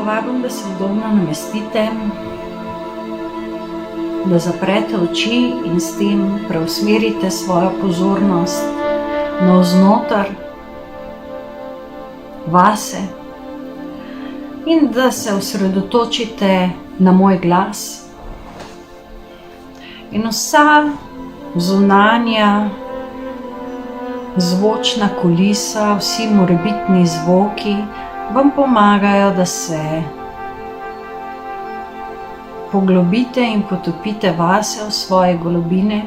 povabim, da se udobno namestite, da zaprete oči in s tem preusmerite svojo pozornost navznoter vase in da se osredotočite na moj glas. In vsa zunanja zvočna kulisa, vsi morebitni zvoki vam pomagajo, da se poglobite in potopite vase v svoje globine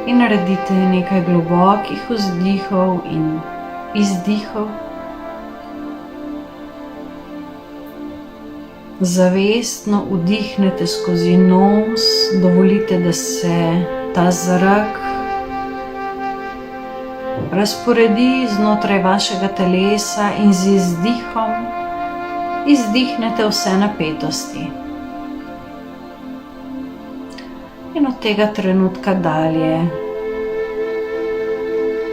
in naredite nekaj globokih vzdihov in izdihov. Zavestno vdihnete skozi nos, dovolite, da se ta zrak razporedi znotraj vašega telesa in z izdihom izdihnete vse napetosti. In od tega trenutka dalje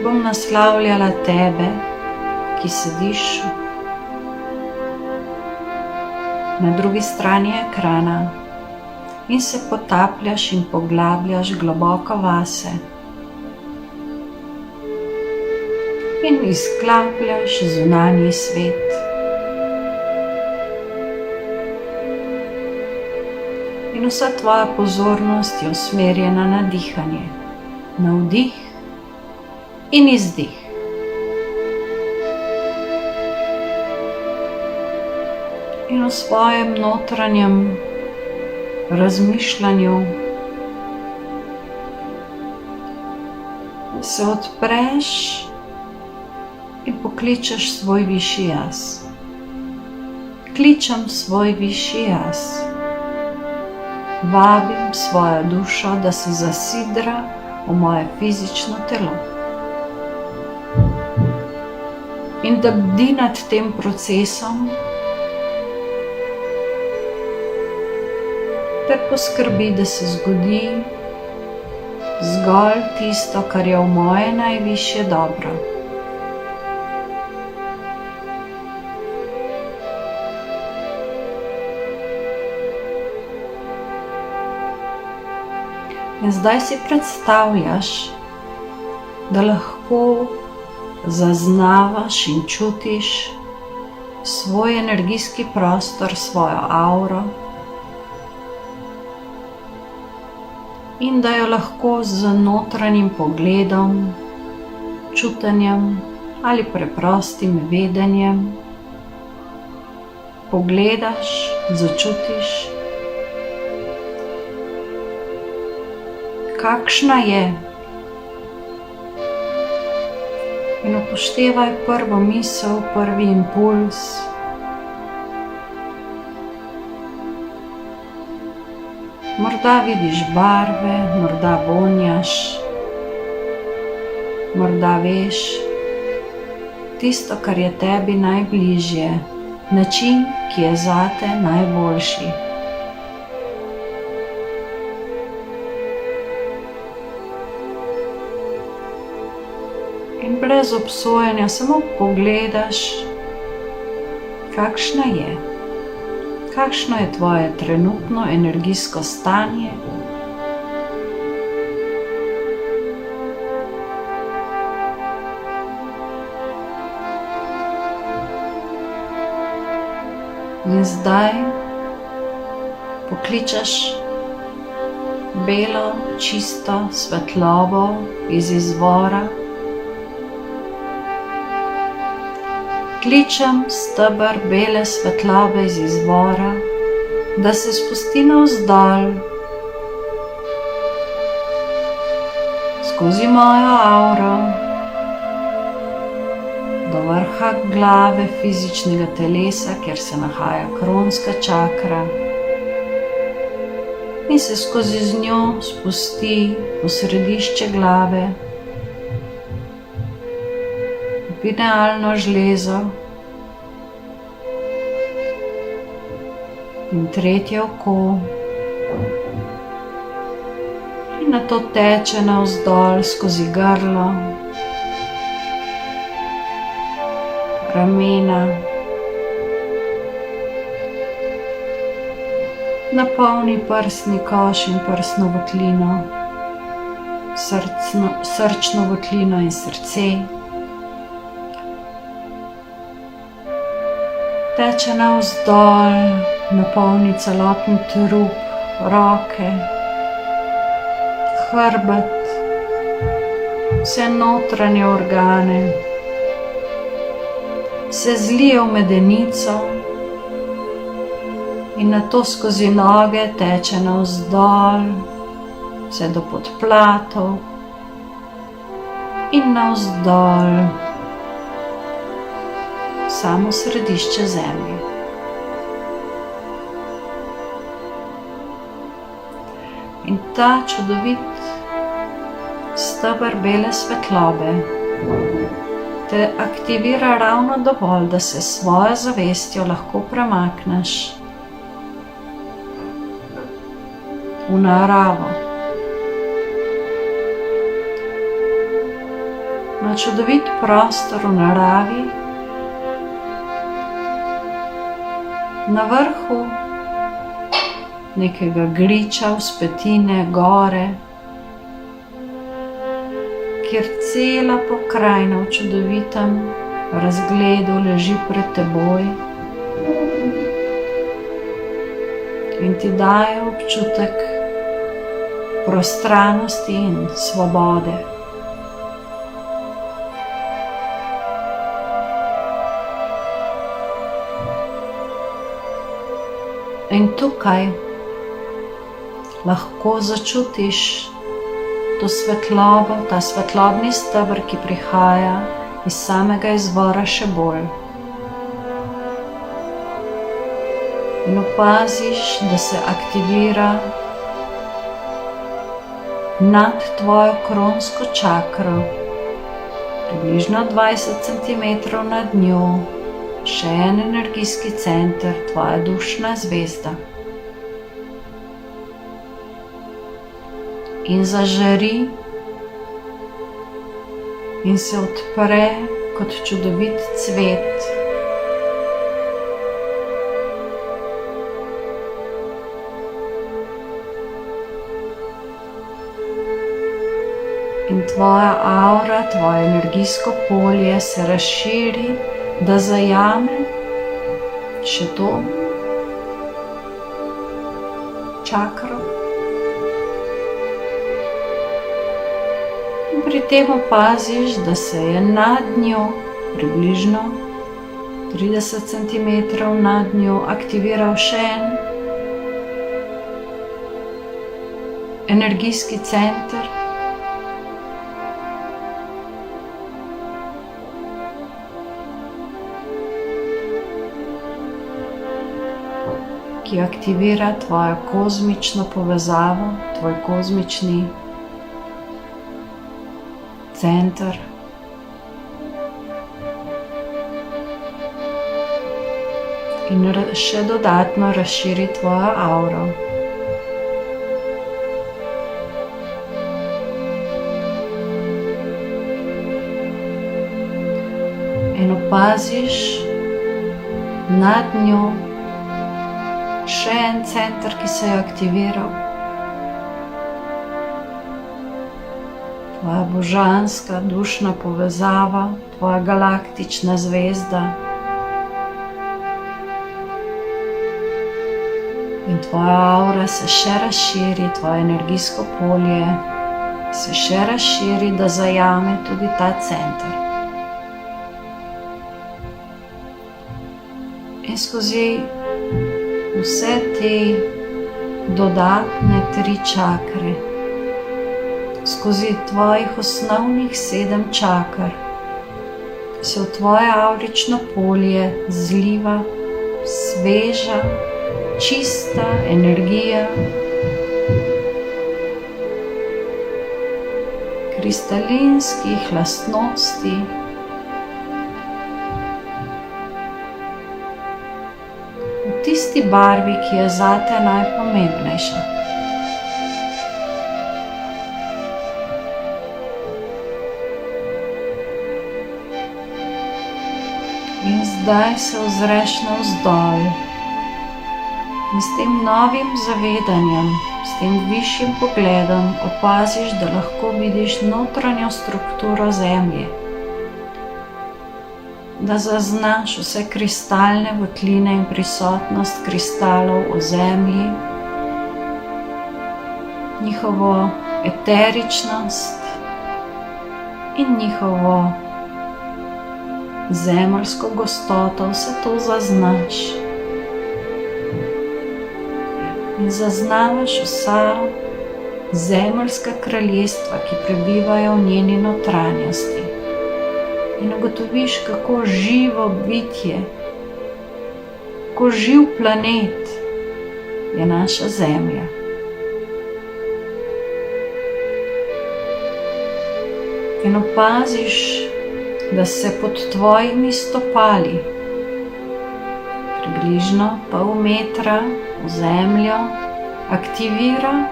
bom naslavljala tebe, ki sediš na drugi strani ekrana in se potapljaš in poglabljaš globoko vase in izklapljaš zunanji svet. In vsa tvoja pozornost je usmerjena na dihanje, na vdih in izdih. In v svojem notranjem razmišljanju se odpreš in pokličeš svoj višji jaz. Kličem svoj višji jaz. Vabim svojo dušo, da se zasidra v moje fizično telo in da bdi nad tem procesom ter poskrbi, da se zgodi zgolj tisto, kar je v moje najvišje dobro. In zdaj si predstavljaš, da lahko zaznavaš in čutiš svoj energijski prostor, svojo auro in da jo lahko z notranjim pogledom, čutenjem ali preprostim vedenjem pogledaš, začutiš, kakšna je, in upoštevaj prvo misel, prvi impuls. Morda vidiš barve, morda vonjaš, morda veš tisto, kar je tebi najbližje, način, ki je zate najboljši. In brez obsojanja samo pogledaš, kakšna je. Kakšno je tvoje trenutno energijsko stanje? In zdaj pokličeš belo, čisto svetlobo iz izvora. Kličem steber bele svetlobe iz izvora, da se spusti navzdol skozi mojo auro do vrha glave fizičnega telesa, kjer se nahaja kronska čakra, in se skozi z njo spusti v središče glave, pinealno žlezo in tretje oko, in nato teče navzdol skozi grlo ramena. Napolni prsni koš in prsno votlino, srčno votlino in srce. Teče navzdol, napolni celoten trup, roke, hrbet, vse notranje organe. Se zlije v medenico in nato skozi noge teče navzdol, vse do podplatov in navzdol, samo središče zemlje. In ta čudovit steber bele svetlobe te aktivira ravno dovolj, da se s svojo zavestjo lahko premakneš v naravo. Na čudovit prostor v naravi, na vrhu nekega griča, vzpetine, gore, kjer cela pokrajina v čudovitem razgledu leži pred teboj in ti daje občutek prostranosti in svobode. In tukaj lahko začutiš to svetlobo, ta svetlobni steber, ki prihaja iz samega izvora še bolj. In opaziš, da se aktivira nad tvojo kronsko čakro, približno 20 cm nad njo, še en energijski center, tvoja dušna zvezda. In zažari in se odpre kot čudovit cvet. In tvoja aura, tvoje energijsko polje se razširi, da zajame še to čakro. Pri tem opaziš, da se je nad njo, približno 30 cm nad njo, aktiviral še en energijski center, ki aktivira tvojo kozmično povezavo, tvoj kozmični center. In še dodatno razširi tvojo auro. In opaziš nad njo še en center, ki se je aktiviral. Tvoja božanska dušna povezava, tvoja galaktična zvezda in tvoja aura se še razširi, tvoje energijsko polje se še razširi, da zajame tudi ta center. In skozi vse te dodatne 3 čakre, skozi tvojih osnovnih 7 čakr, se v tvoje avrično polje zliva sveža, čista energija, kristalinskih lastnosti, v tisti barvi, ki je zate najpomembnejša. In zdaj se ozreš navzdol in s tem novim zavedanjem, s tem višjim pogledom opaziš, da lahko vidiš notranjo strukturo Zemlje, da zaznaš vse kristalne votline in prisotnost kristalov v Zemlji, njihovo eteričnost in njihovo zemeljsko gostoto, vse to zaznaš. In zaznavaš vsa zemeljska kraljestva, ki prebivajo v njeni notranjosti. In ugotoviš, kako živo bitje, kako živ planet je naša Zemlja. In opaziš, da se pod tvojimi stopali približno pol metra v zemljo aktivira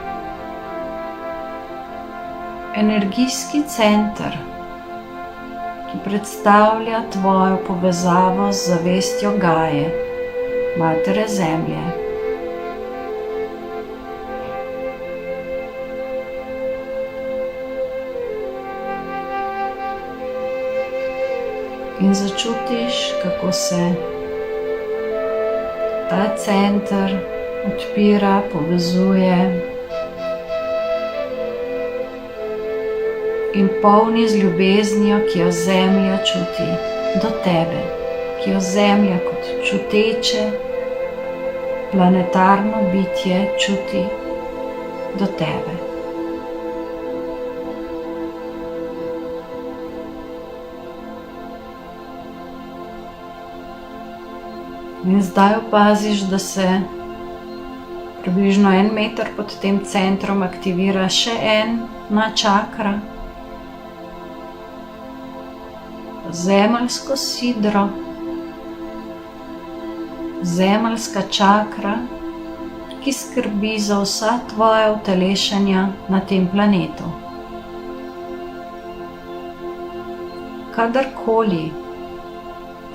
energijski center, ki predstavlja tvojo povezavo z zavestjo Gaje, Matere Zemlje. In začutiš, kako se ta center odpira, povezuje in polni z ljubeznijo, ki jo Zemlja čuti do tebe, ki jo Zemlja kot čuteče, planetarno bitje čuti do tebe. In zdaj opaziš, da se približno 1 meter pod tem centrom aktivira še ena čakra, zemeljsko sidro, zemeljska čakra, ki skrbi za vsa tvoja utelešenja na tem planetu. Kadarkoli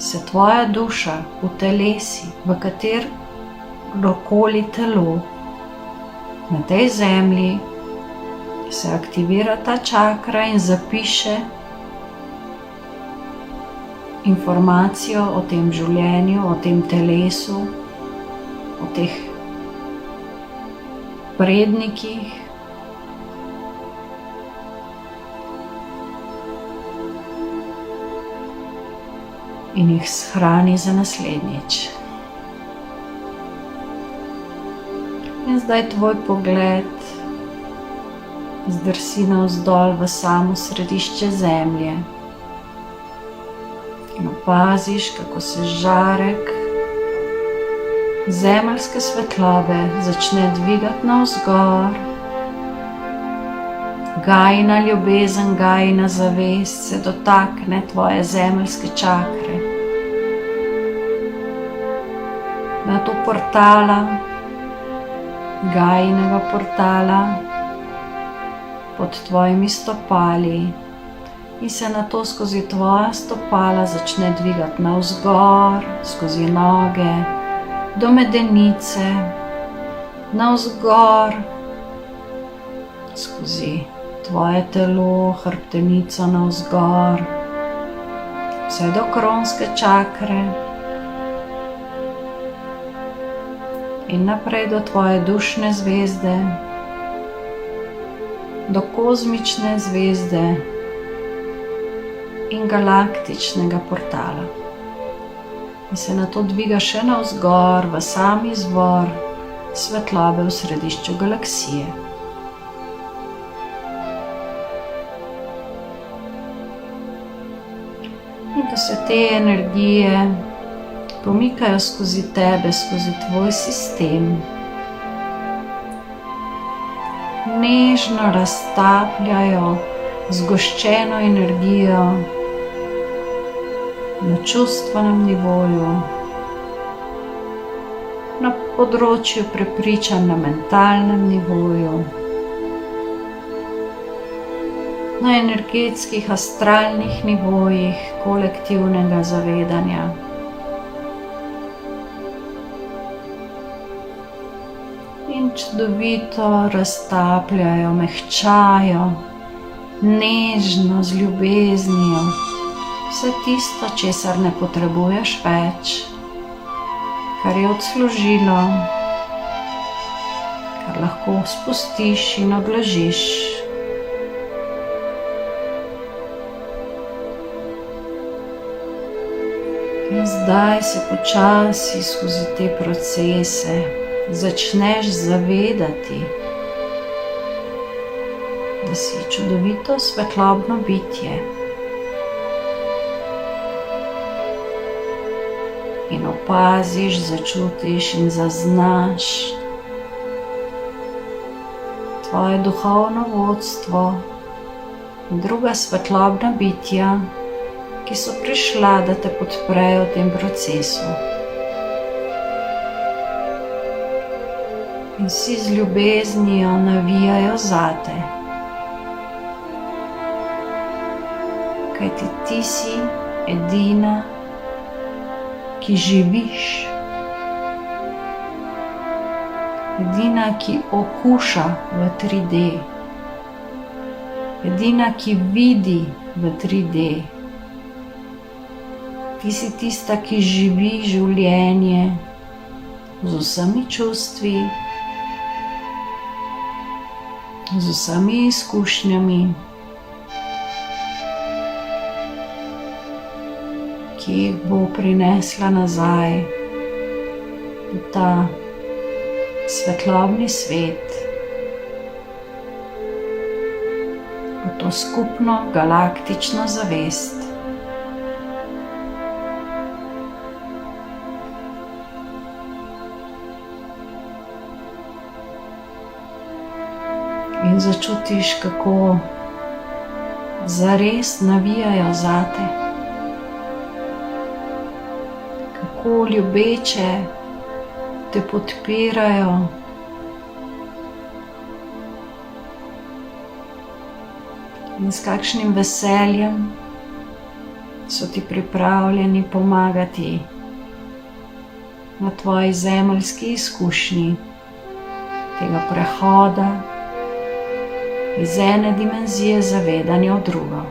se tvoja duša utelesi v katerokoli telo na tej Zemlji, se aktivira ta čakra in zapiše informacijo o tem življenju, o tem telesu, o teh prednikih. In jih shrani za naslednjič. In zdaj tvoj pogled zdrsi navzdol v samo središče Zemlje. In opaziš, kako se žarek zemeljske svetlobe začne dvigati navzgor. Gajina ljubezen, gajina zavest se dotakne tvoje zemeljske čakre. Na to portala, gajinega portala pod tvojimi stopali in se na to skozi tvoja stopala začne dvigati navzgor, skozi noge, do medenice, navzgor, skozi tvoje telo, hrbtenico navzgor, vse do kronske čakre in naprej do tvoje dušne zvezde, do kozmične zvezde in galaktičnega portala. In se na to dviga še navzgor v sam izvor svetlobe v središču galaksije. In da se te energije pomikajo skozi tebe, skozi tvoj sistem, nežno raztapljajo zgoščeno energijo na čustvenem nivoju, na področju prepričanj na mentalnem nivoju, na energetskih, astralnih nivojih kolektivnega zavedanja. čudovito raztapljajo, mehčajo, nežno, z ljubeznijo, vse tisto, česar ne potrebuješ več, kar je odslužilo, kar lahko spustiš in odložiš. In zdaj se počasi skozi te procese začneš zavedati, da si čudovito svetlobno bitje. In opaziš, začutiš in zaznaš tvoje duhovno vodstvo in druga svetlobna bitja, ki so prišla, da te podprejo v tem procesu. In vsi z ljubeznijo navijajo zate, kajti ti si edina, ki živiš, edina, ki okuša v 3D, edina, ki vidi v 3D. Ti si tista, ki živi življenje z vsemi čustvi, z vsemi izkušnjami, ki jih bo prinesla nazaj v ta svetlobni svet, v to skupno galaktično zavest. In začutiš, kako zares navijajo zate, kako ljubeče te podpirajo, in s kakšnim veseljem so ti pripravljeni pomagati na tvoji zemeljski izkušnji tega prehoda iz ene dimenzije zavedanja v drugo.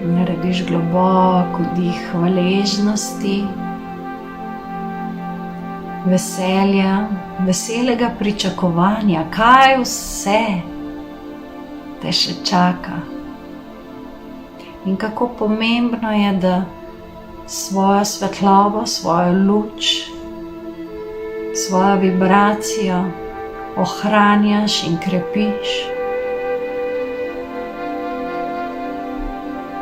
Narediš globok vdih hvaležnosti, veselja, veselega pričakovanja, kaj vse te še čaka. In kako pomembno je, da svojo svetlobo, svojo luč, svojo vibracijo ohranjaš in krepiš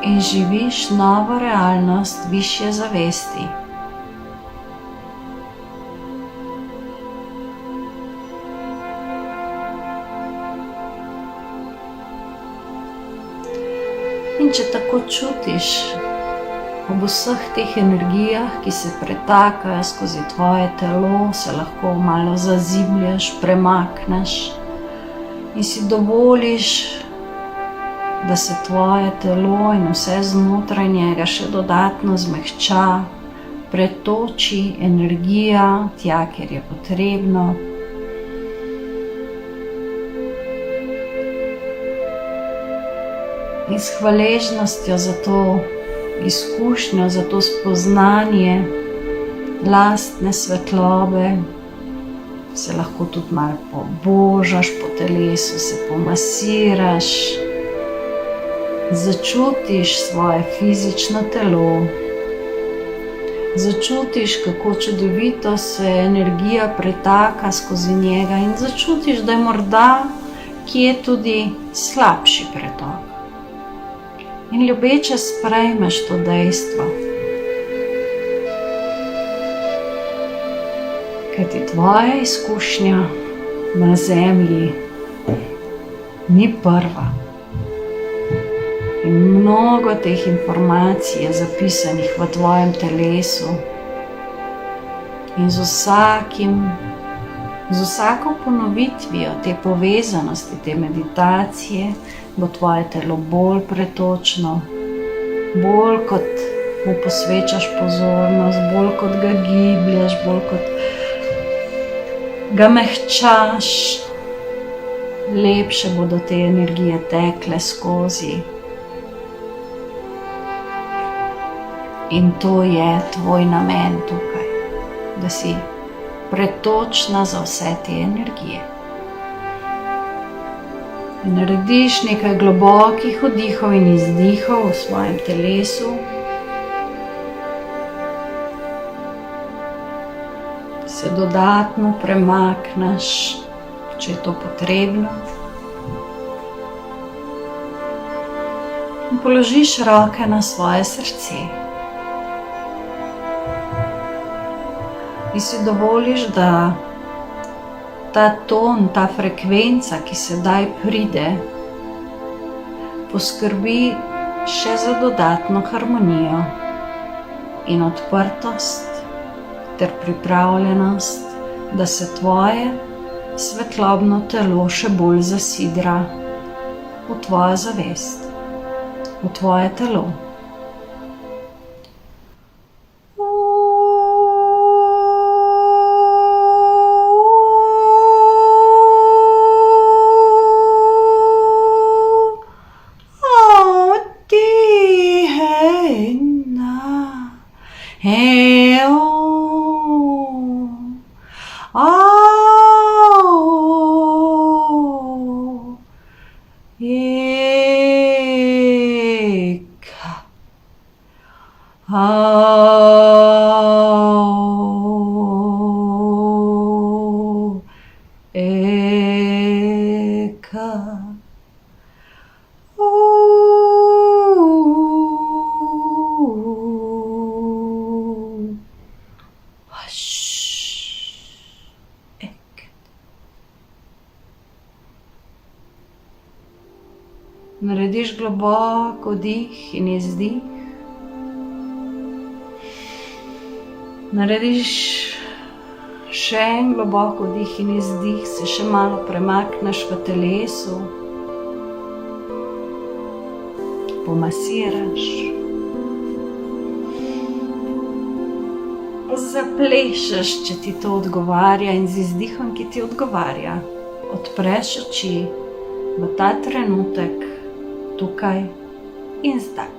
in živiš novo realnost višje zavesti. In če tako čutiš ob vseh teh energijah, ki se pretakajo skozi tvoje telo, se lahko malo zazibljaš, premakneš in si dovoliš, da se tvoje telo in vse znotraj njega še dodatno zmehča, pretoči energija tja, kjer je potrebno. In s hvaležnostjo za to izkušnjo, za to spoznanje lastne svetlobe se lahko tudi malo pobožaš po telesu, se pomasiraš, začutiš svoje fizično telo, začutiš, kako čudovito se energija pretaka skozi njega in začutiš, da je morda kje tudi slabši pretok. In ljubeče sprejmeš to dejstvo, kajti tvoja izkušnja na zemlji ni prva. In mnogo teh informacij je zapisanih v tvojem telesu in z vsakim Z vsako ponovitvijo te povezanosti, te meditacije, bo tvoje telo bolj pretočno, bolj kot mu posvečaš pozornost, bolj kot ga gibljaš, bolj kot ga mehčaš, lepše bodo te energije tekle skozi. In to je tvoj namen tukaj, da si pretočna za vse te energije. In narediš nekaj globokih vdihov in izdihov v svojem telesu. Se dodatno premakneš, če je to potrebno. In položiš roke na svoje srce. In si dovoliš, da ta ton, ta frekvenca, ki sedaj pride, poskrbi še za dodatno harmonijo in odprtost ter pripravljenost, da se tvoje svetlobno telo še bolj zasidra v tvojo zavest, v tvoje telo. Narediš globok vdih in izdih. Narediš še en globok vdih in izdih, se še malo premakneš v telesu. Pomasiraš. Zaplešeš, če ti to odgovarja, in z izdihom, ki ti odgovarja, odpreš oči v ta trenutek, tukaj in zdaj.